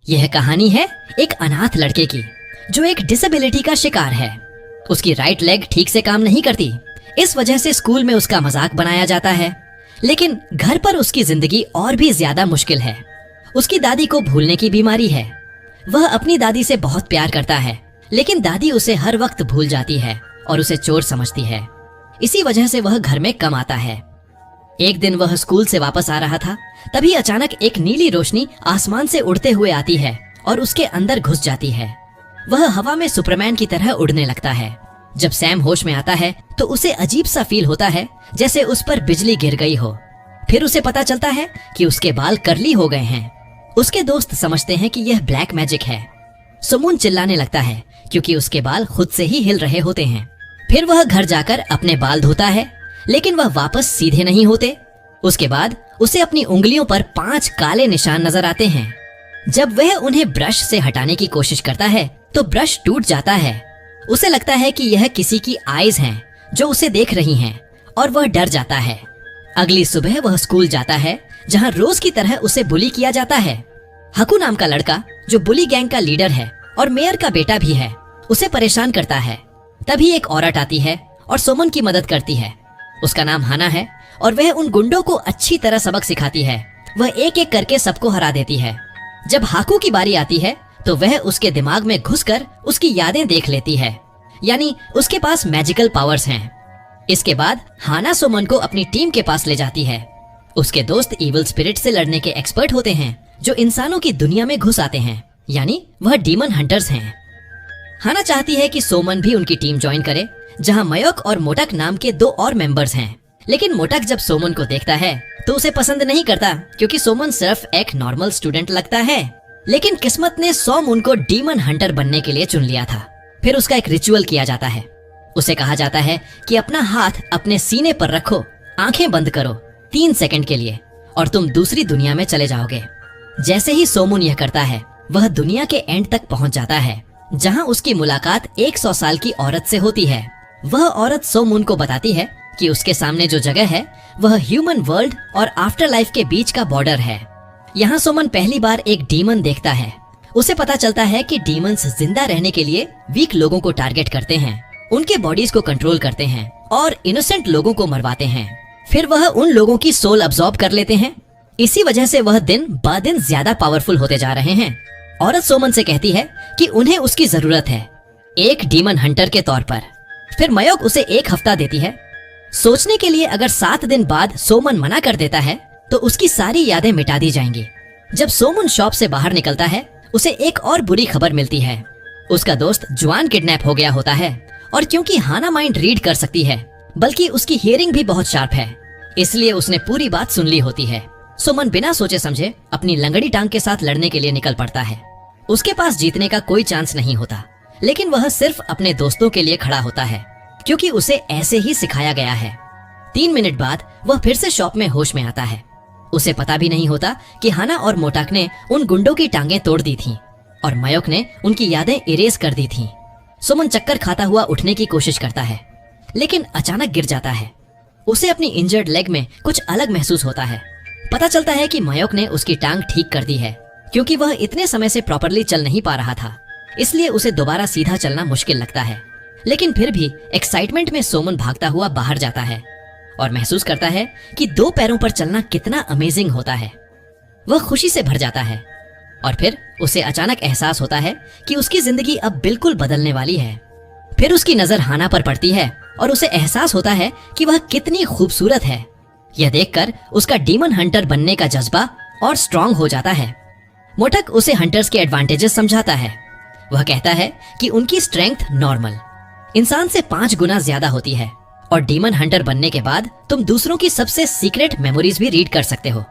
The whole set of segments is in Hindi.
यह कहानी है एक अनाथ लड़के की जो एक डिसेबिलिटी का शिकार है। उसकी राइट लेग ठीक से काम नहीं करती, इस वजह से स्कूल में उसका मजाक बनाया जाता है। लेकिन घर पर उसकी जिंदगी और भी ज्यादा मुश्किल है। उसकी दादी को भूलने की बीमारी है। वह अपनी दादी से बहुत प्यार करता है, लेकिन दादी उसे हर वक्त भूल जाती है और उसे चोर समझती है। इसी वजह से वह घर में कम आता है। एक दिन वह स्कूल से वापस आ रहा था, तभी अचानक एक नीली रोशनी आसमान से उड़ते हुए आती है और उसके अंदर घुस जाती है। वह हवा में सुपरमैन की तरह उड़ने लगता है। जब सैम होश में आता है तो उसे अजीब सा फील होता है, जैसे उस पर बिजली गिर गई हो। फिर उसे पता चलता है कि उसके बाल कर्ली हो गए हैं। उसके दोस्त समझते हैं कि यह ब्लैक मैजिक है। सुमन चिल्लाने लगता है क्योंकि उसके बाल खुद से ही हिल रहे होते हैं। फिर वह घर जाकर अपने बाल धोता है, लेकिन वह वापस सीधे नहीं होते। उसके बाद उसे अपनी उंगलियों पर 5 काले निशान नजर आते हैं। जब वह उन्हें ब्रश से हटाने की कोशिश करता है तो ब्रश टूट जाता है। उसे लगता है कि यह किसी की आईज हैं जो उसे देख रही हैं, और वह डर जाता है। अगली सुबह वह स्कूल जाता है, जहां रोज की तरह उसे बुली किया जाता है। हकू नाम का लड़का, जो बुली गैंग का लीडर है और मेयर का बेटा भी है, उसे परेशान करता है। तभी एक औरत आती है और सोमन की मदद करती है। उसका नाम हाना है और वह उन गुंडों को अच्छी तरह सबक सिखाती है। वह एक एक करके सबको हरा देती है। जब हाकू की बारी आती है तो वह उसके दिमाग में घुसकर उसकी यादें देख लेती है, यानी उसके पास मैजिकल पावर्स हैं। इसके बाद हाना सोमन को अपनी टीम के पास ले जाती है। उसके दोस्त इविल स्पिरिट से लड़ने के एक्सपर्ट होते हैं, जो इंसानों की दुनिया में घुस आते हैं, यानी वह डीमन हंटर्स हैं। हाना चाहती है कि सोमन भी उनकी टीम ज्वाइन करे, जहां मयोक और मोटक नाम के 2 और मेंबर्स हैं। लेकिन मोटक जब सोमन को देखता है तो उसे पसंद नहीं करता, क्योंकि सोमन सिर्फ एक नॉर्मल स्टूडेंट लगता है। लेकिन किस्मत ने सोमन को डीमन हंटर बनने के लिए चुन लिया था। फिर उसका एक रिचुअल किया जाता है। उसे कहा जाता है कि अपना हाथ अपने सीने पर रखो, आंखें बंद करो 3 सेकंड के लिए, और तुम दूसरी दुनिया में चले जाओगे। जैसे ही सोमन यह करता है, वह दुनिया के एंड तक पहुंच जाता है, जहां उसकी मुलाकात 100 साल की औरत से होती है। वह औरत सोमन को बताती है कि उसके सामने जो जगह है वह ह्यूमन वर्ल्ड और आफ्टर लाइफ के बीच का बॉर्डर है। यहाँ सोमन पहली बार एक डीमन देखता है। उसे पता चलता है कि डीमंस जिंदा रहने के लिए वीक लोगों को टारगेट करते हैं, उनके बॉडीज को कंट्रोल करते हैं और इनोसेंट लोगों को मरवाते हैं। फिर वह उन लोगों की सोल अब्सॉर्ब कर लेते हैं। इसी वजह से वह दिन ब दिन ज्यादा पावरफुल होते जा रहे हैं। औरत सोमन से कहती है कि उन्हें उसकी जरूरत है, एक डीमन हंटर के तौर पर। फिर मयोक उसे 1 हफ्ता देती है सोचने के लिए। अगर 7 दिन बाद सोमन मना कर देता है तो उसकी सारी यादें मिटा दी जाएंगी। जब सोमन शॉप से बाहर निकलता है, उसे एक और बुरी खबर मिलती है। उसका दोस्त जुआन किडनैप हो गया होता है, और क्योंकि हाना माइंड रीड कर सकती है, बल्कि उसकी हियरिंग भी बहुत शार्प है, इसलिए उसने पूरी बात सुन ली होती है। सोमन बिना सोचे समझे अपनी लंगड़ी टांग के साथ लड़ने के लिए निकल पड़ता है। उसके पास जीतने का कोई चांस नहीं होता, लेकिन वह सिर्फ अपने दोस्तों के लिए खड़ा होता है, क्योंकि उसे ऐसे ही सिखाया गया है। 3 मिनट बाद वह फिर से शॉप में होश में आता है। उसे पता भी नहीं होता कि हाना और मोटाक ने उन गुंडों की टांगें तोड़ दी थीं और मयोक ने उनकी यादें इरेज कर दी थीं। सुमन चक्कर खाता हुआ उठने की कोशिश करता है, लेकिन अचानक गिर जाता है। उसे अपनी इंजर्ड लेग में कुछ अलग महसूस होता है। पता चलता है कि मयोक ने उसकी टांग ठीक कर दी है, क्योंकि वह इतने समय से प्रॉपरली चल नहीं पा रहा था, इसलिए उसे दोबारा सीधा चलना मुश्किल लगता है। लेकिन फिर भी एक्साइटमेंट में सोमन भागता हुआ बाहर जाता है और महसूस करता है कि 2 पैरों पर चलना कितना अमेजिंग होता है। वह खुशी से भर जाता है और फिर उसे अचानक एहसास होता है कि उसकी जिंदगी अब बिल्कुल बदलने वाली है। फिर उसकी नजर हाना पर पड़ती है और उसे एहसास होता है कि वह कितनी खूबसूरत है। यह देखकर उसका डीमन हंटर बनने का जज्बा और स्ट्रांग हो जाता है। मोटक उसे हंटर्स के एडवांटेजेस समझाता है। वह कहता है कि उनकी स्ट्रेंथ नॉर्मल इंसान से 5 गुना ज्यादा होती है, और डीमन हंटर बनने के बाद तुम दूसरों की सबसे सीक्रेट मेमोरीज भी रीड कर सकते हो।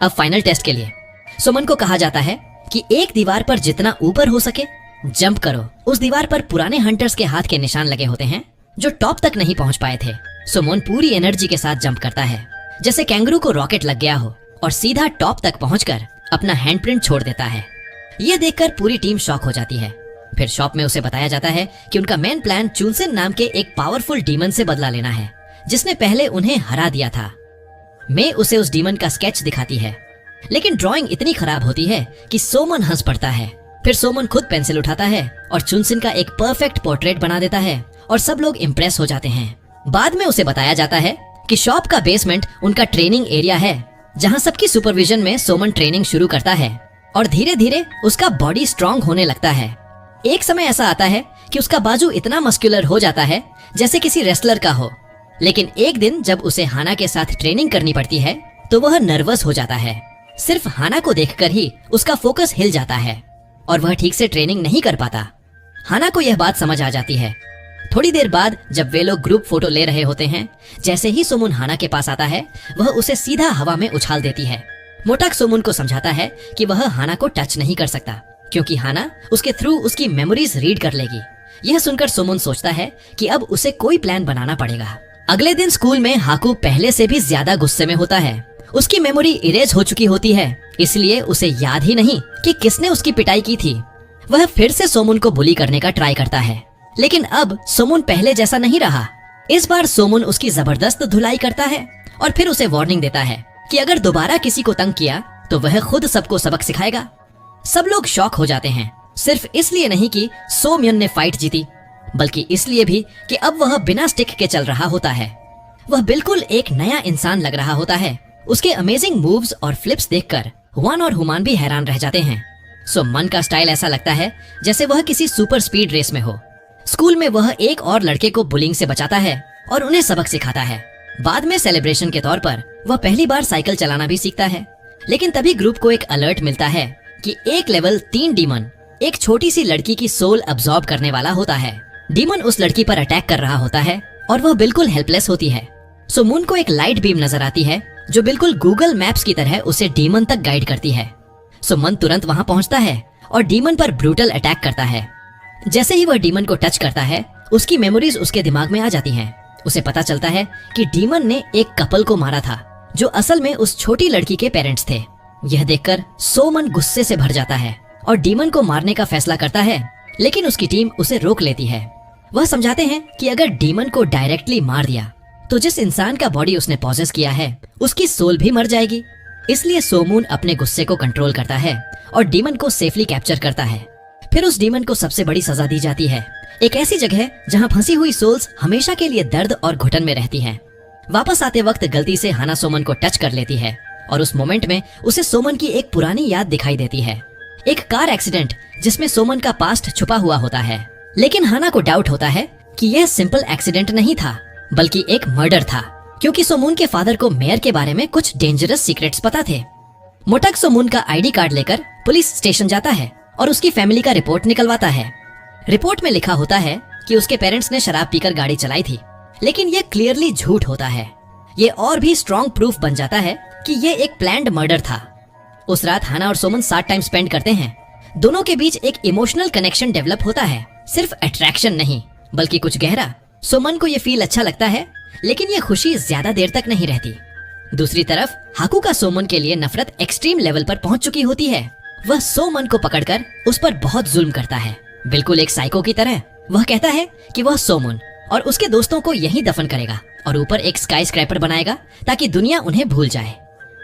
अब फाइनल टेस्ट के लिए सुमन को कहा जाता है कि एक दीवार पर जितना ऊपर हो सके जंप करो। उस दीवार पर पुराने हंटर्स के हाथ के निशान लगे होते हैं, जो टॉप तक नहीं पहुंच पाए थे। सुमन पूरी एनर्जी के साथ जंप करता है, जैसे कैंगरू को रॉकेट लग गया हो, और सीधा टॉप तक पहुंचकर अपना हैंडप्रिंट छोड़ देता है। यह देखकर पूरी टीम शॉक हो जाती है। फिर शॉप में उसे बताया जाता है कि उनका मेन प्लान चुनसेन नाम के एक पावरफुल डीमन से बदला लेना है, जिसने पहले उन्हें हरा दिया था। मे उसे उस डीमन का स्केच दिखाती है। लेकिन ड्राइंग इतनी खराब होती है कि सोमन हंस पड़ता है। फिर सोमन खुद पेंसिल उठाता है और चुनसिन का एक परफेक्ट पोर्ट्रेट बना देता है और सब लोग इम्प्रेस हो जाते हैं। बाद में उसे बताया जाता है कि शॉप का बेसमेंट उनका ट्रेनिंग एरिया है, जहाँ सबकी सुपरविजन में सोमन ट्रेनिंग शुरू करता है और धीरे धीरे उसका बॉडी स्ट्रांग होने लगता है। एक समय ऐसा आता है कि उसका बाजू इतना मस्कुलर हो जाता है जैसे किसी रेसलर का हो। लेकिन एक दिन जब उसे हाना के साथ ट्रेनिंग करनी पड़ती है तो वह नर्वस हो जाता है। सिर्फ हाना को देखकर ही उसका फोकस हिल जाता है और वह ठीक से ट्रेनिंग नहीं कर पाता। हाना को यह बात समझ आ जाती है। थोड़ी देर बाद जब वे लोग ग्रुप फोटो ले रहे होते हैं, जैसे ही सोमुन हाना के पास आता है वह उसे सीधा हवा में उछाल देती है। मोटाक सोमुन को समझाता है कि वह हाना को टच नहीं कर सकता क्योंकि हाना उसके थ्रू उसकी मेमोरीज रीड कर लेगी। यह सुनकर सोमुन सोचता है कि अब उसे कोई प्लान बनाना पड़ेगा। अगले दिन स्कूल में हाकू पहले से भी ज्यादा गुस्से में होता है। उसकी मेमोरी इरेज हो चुकी होती है, इसलिए उसे याद ही नहीं कि किसने उसकी पिटाई की थी। वह फिर से सोमुन को बुली करने का ट्राई करता है, लेकिन अब सोमुन पहले जैसा नहीं रहा। इस बार सोमुन उसकी जबरदस्त धुलाई करता है और फिर उसे वार्निंग देता है कि अगर दोबारा किसी को तंग किया तो वह खुद सबको सबक सिखाएगा। सब लोग शॉक हो जाते हैं, सिर्फ इसलिए नहीं कि सोम्यन ने फाइट जीती, बल्कि इसलिए भी कि अब वह बिना स्टिक के चल रहा होता है। वह बिल्कुल एक नया इंसान लग रहा होता है। उसके अमेजिंग मूव्स और फ्लिप्स देखकर वन और हुमान भी हैरान रह जाते हैं। मन का स्टाइल ऐसा लगता है जैसे वह किसी सुपर स्पीड रेस में हो। स्कूल में वह एक और लड़के को बुलिंग से बचाता है और उन्हें सबक सिखाता है। बाद में सेलिब्रेशन के तौर पर वह पहली बार साइकिल चलाना भी सीखता है। लेकिन तभी ग्रुप को एक अलर्ट मिलता है कि एक लेवल 3 डीमन एक छोटी सी लड़की की सोल अब्सॉर्ब करने वाला होता है। डीमन उस लड़की पर अटैक कर रहा होता है और वह बिल्कुल हेल्पलेस होती है। मून को एक लाइट बीम नजर आती है जो बिल्कुल गूगल मैप्स की तरह उसे डीमन तक गाइड करती है। मन तुरंत वहां पहुंचता है और डीमन पर ब्रूटल अटैक करता है। जैसे ही वह डीमन को टच करता है उसकी मेमोरीज उसके दिमाग में आ जाती हैं। उसे पता चलता है कि डीमन ने एक कपल को मारा था जो असल में उस छोटी लड़की के पेरेंट्स थे। यह देखकर सोमन गुस्से से भर जाता है और डीमन को मारने का फैसला करता है, लेकिन उसकी टीम उसे रोक लेती है। वह समझाते हैं कि अगर डीमन को डायरेक्टली मार दिया तो जिस इंसान का बॉडी उसने पॉसेस किया है उसकी सोल भी मर जाएगी। इसलिए सोमून अपने गुस्से को कंट्रोल करता है और डीमन को सेफली कैप्चर करता है। फिर उस डीमन को सबसे बड़ी सजा दी जाती है, एक ऐसी जगह जहां फंसी हुई सोल्स हमेशा के लिए दर्द और घुटन में रहती हैं। वापस आते वक्त गलती से हाना सोमन को टच कर लेती है और उस मोमेंट में उसे सोमन की एक पुरानी याद दिखाई देती है, एक कार एक्सीडेंट जिसमें सोमन का पास्ट छुपा हुआ होता है। लेकिन हाना को डाउट होता है कि यह सिंपल एक्सीडेंट नहीं था बल्कि एक मर्डर था, क्योंकि सोमून के फादर को मेयर के बारे में कुछ डेंजरस सीक्रेट्स पता थे। मोटक सोमून का आईडी कार्ड लेकर पुलिस स्टेशन जाता है और उसकी फैमिली का रिपोर्ट निकलवाता है। रिपोर्ट में लिखा होता है कि उसके पेरेंट्स ने शराब पीकर गाड़ी चलाई थी, लेकिन ये क्लियरली झूठ होता है। ये और भी स्ट्रॉन्ग प्रूफ बन जाता है कि ये एक प्लान्ड मर्डर था। उस रात हाना और सोमन साथ टाइम स्पेंड करते हैं। दोनों के बीच एक इमोशनल कनेक्शन डेवलप होता है, सिर्फ अट्रैक्शन नहीं बल्कि कुछ गहरा। सोमन को ये फील अच्छा लगता है, लेकिन ये खुशी ज्यादा देर तक नहीं रहती। दूसरी तरफ हाकू का सोमन के लिए नफरत एक्सट्रीम लेवल पर पहुंच चुकी होती है। वह सोमन को पकड़कर उस पर बहुत जुल्म करता है, बिल्कुल एक साइको की तरह। वह कहता है कि वह सोमन और उसके दोस्तों को यहीं दफन करेगा और ऊपर एक स्काई स्क्रैपर बनाएगा ताकि दुनिया उन्हें भूल जाए।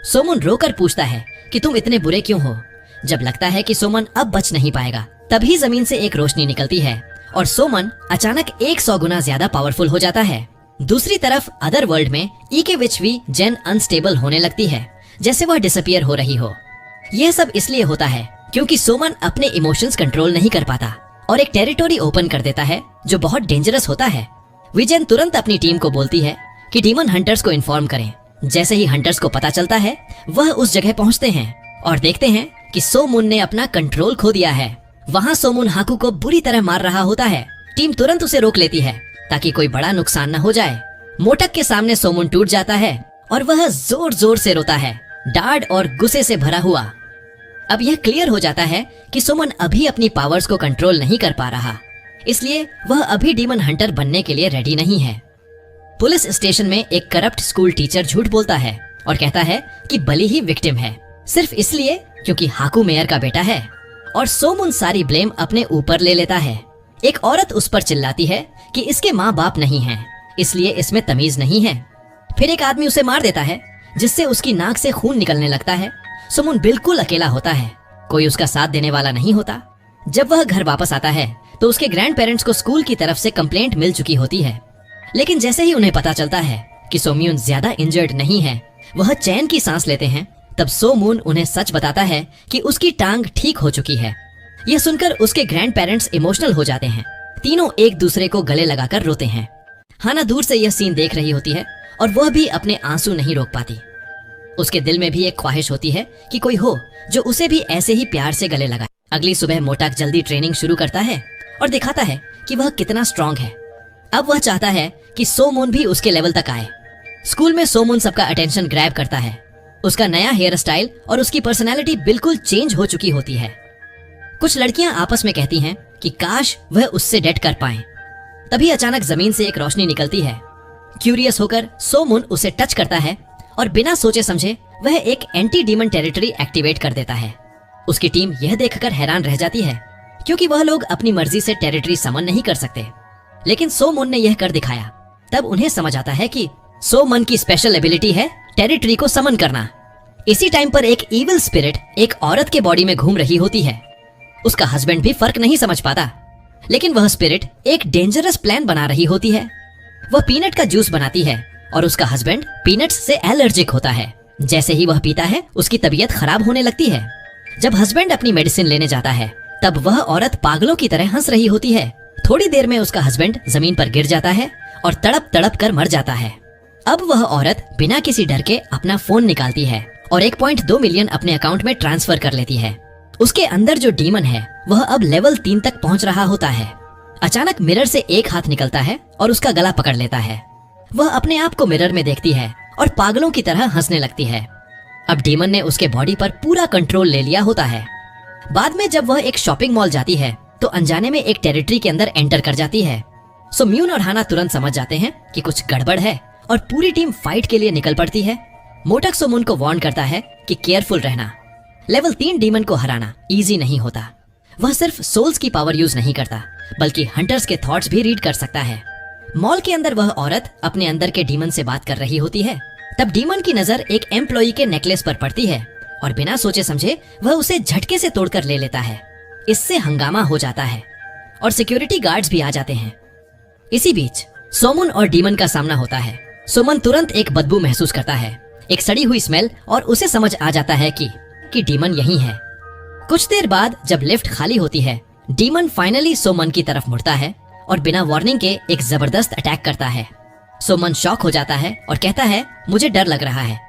सोमन रोकर पूछता है कि तुम इतने बुरे क्यों हो। जब लगता है कि सोमन अब बच नहीं पाएगा, तभी जमीन से एक रोशनी निकलती है और सोमन अचानक 100 गुना ज्यादा पावरफुल हो जाता है। दूसरी तरफ अदर वर्ल्ड में ईके विचवी जेन अनस्टेबल होने लगती है, जैसे वह डिसअपियर हो रही हो। यह सब इसलिए होता है क्योंकि सोमन अपने इमोशंस कंट्रोल नहीं कर पाता और एक टेरिटोरी ओपन कर देता है जो बहुत डेंजरस होता है। विजेन तुरंत अपनी टीम को बोलती है कि डीमन हंटर्स को इन्फॉर्म करें। जैसे ही हंटर्स को पता चलता है, वह उस जगह पहुंचते हैं और देखते हैं कि सोमुन ने अपना कंट्रोल खो दिया है। वहाँ सोमुन हाकू को बुरी तरह मार रहा होता है। टीम तुरंत उसे रोक लेती है ताकि कोई बड़ा नुकसान न हो जाए। मोटक के सामने सोमुन टूट जाता है और वह जोर जोर से रोता है, डार्ड और गुस्से से भरा हुआ। अब यह क्लियर हो जाता है कि सोमन अभी अपनी पावर्स को कंट्रोल नहीं कर पा रहा, इसलिए वह अभी डीमन हंटर बनने के लिए रेडी नहीं है। पुलिस स्टेशन में एक करप्ट स्कूल टीचर झूठ बोलता है और कहता है कि बली ही विक्टिम है, सिर्फ इसलिए क्योंकि हाकू मेयर का बेटा है। और सोमुन सारी ब्लेम अपने ऊपर ले लेता है। एक औरत उस पर चिल्लाती है कि इसके माँ बाप नहीं हैं, इसलिए इसमें तमीज नहीं है। फिर एक आदमी उसे मार देता है, जिससे उसकी नाक से खून निकलने लगता है सुमन बिल्कुल अकेला होता है, कोई उसका साथ देने वाला नहीं होता। जब वह घर वापस आता है तो उसके ग्रैंड पेरेंट्स को स्कूल की तरफ से कंप्लेंट मिल चुकी होती है। लेकिन जैसे ही उन्हें पता चलता है कि सोम्यून ज्यादा इंजर्ड नहीं है, वह चैन की सांस लेते हैं। तब सोमून उन्हें सच बताता है कि उसकी टांग ठीक हो चुकी है। यह सुनकर उसके ग्रैंड पेरेंट्स इमोशनल हो जाते हैं। तीनों एक दूसरे को गले लगाकर रोते हैं। हाना दूर से यह सीन देख रही होती है और वह भी अपने आंसू नहीं रोक पाती। उसके दिल में भी एक ख्वाहिश होती है कि कोई हो जो उसे भी ऐसे ही प्यार से गले लगाए। अगली सुबह मोटक जल्दी ट्रेनिंग शुरू करता है और दिखाता है कि वह कितना स्ट्रांग है। अब वह चाहता है कि सोमून भी उसके लेवल तक आए। स्कूल में सोमून सबका अटेंशन ग्रैब करता है। उसका नया हेयर स्टाइल और उसकी पर्सनैलिटी बिल्कुल चेंज हो चुकी होती है। कुछ लड़कियां आपस में कहती हैं कि काश वह उससे डेट कर पाएं। तभी अचानक जमीन से एक रोशनी निकलती है। क्यूरियस होकर सोमून उसे टच करता है और बिना सोचे समझे वह एक एंटी डीमन टेरिटरी एक्टिवेट कर देता है। उसकी टीम यह देखकर हैरान रह जाती है क्योंकि वह लोग अपनी मर्जी से टेरिटरी समन नहीं कर सकते, लेकिन सोमून ने यह कर दिखाया। तब उन्हें समझ आता है कि सोमन की स्पेशल एबिलिटी है टेरिटरी को समन करना। इसी टाइम पर एक इविल स्पिरिट एक औरत के बॉडी में घूम रही होती है। उसका हस्बैंड भी फर्क नहीं समझ पाता, लेकिन वह स्पिरिट एक डेंजरस प्लान बना रही होती है। वह पीनट का जूस बनाती है और उसका हस्बैंड पीनट्स से एलर्जिक होता है। जैसे ही वह पीता है उसकी तबीयत खराब होने लगती है। जब हस्बैंड अपनी मेडिसिन लेने जाता है तब वह औरत पागलों की तरह हंस रही होती है। थोड़ी देर में उसका हस्बैंड जमीन पर गिर जाता है और तड़प तड़प कर मर जाता है। अब वह औरत बिना किसी डर के अपना फोन निकालती है और 1.2 मिलियन अपने अकाउंट में ट्रांसफर कर लेती है। उसके अंदर जो डीमन है वह अब लेवल 3 तक पहुंच रहा होता है। अचानक मिरर से एक हाथ निकलता है और उसका गला पकड़ लेता है। वह अपने आप को मिरर में देखती है और पागलों की तरह हंसने लगती है। अब डीमन ने उसके बॉडी पर पूरा कंट्रोल ले लिया होता है। बाद में जब वह एक शॉपिंग मॉल जाती है तो अनजाने में एक टेरिटरी के अंदर एंटर कर जाती है। सो म्यून और हाना तुरंत समझ जाते हैं कि कुछ गड़बड़ है और पूरी टीम फाइट के लिए निकल पड़ती है। मोटक सोमून को वार्न करता है कि केयरफुल रहना। लेवल 3 डीमन को हराना इजी नहीं होता। वह सिर्फ सोल्स की पावर यूज नहीं करता बल्कि हंटर्स के थॉट्स भी रीड कर सकता है। मॉल के अंदर वह औरत अपने अंदर के डीमन से बात कर रही होती है। तब डीमन की नजर एक एम्प्लॉई के नेकलेस पर पड़ती है और बिना सोचे समझे वह उसे झटके से तोड़कर ले लेता है। इससे हंगामा हो जाता है और सिक्योरिटी गार्ड्स भी आ जाते हैं। इसी बीच सोमन और डीमन का सामना होता है। सोमन तुरंत एक बदबू महसूस करता है, एक सड़ी हुई स्मेल, और उसे समझ आ जाता है कि डीमन यही है। कुछ देर बाद जब लिफ्ट खाली होती है, डीमन फाइनली सोमन की तरफ मुड़ता है और बिना वार्निंग के एक जबरदस्त अटैक करता है। सोमन शॉक हो जाता है और कहता है, मुझे डर लग रहा है।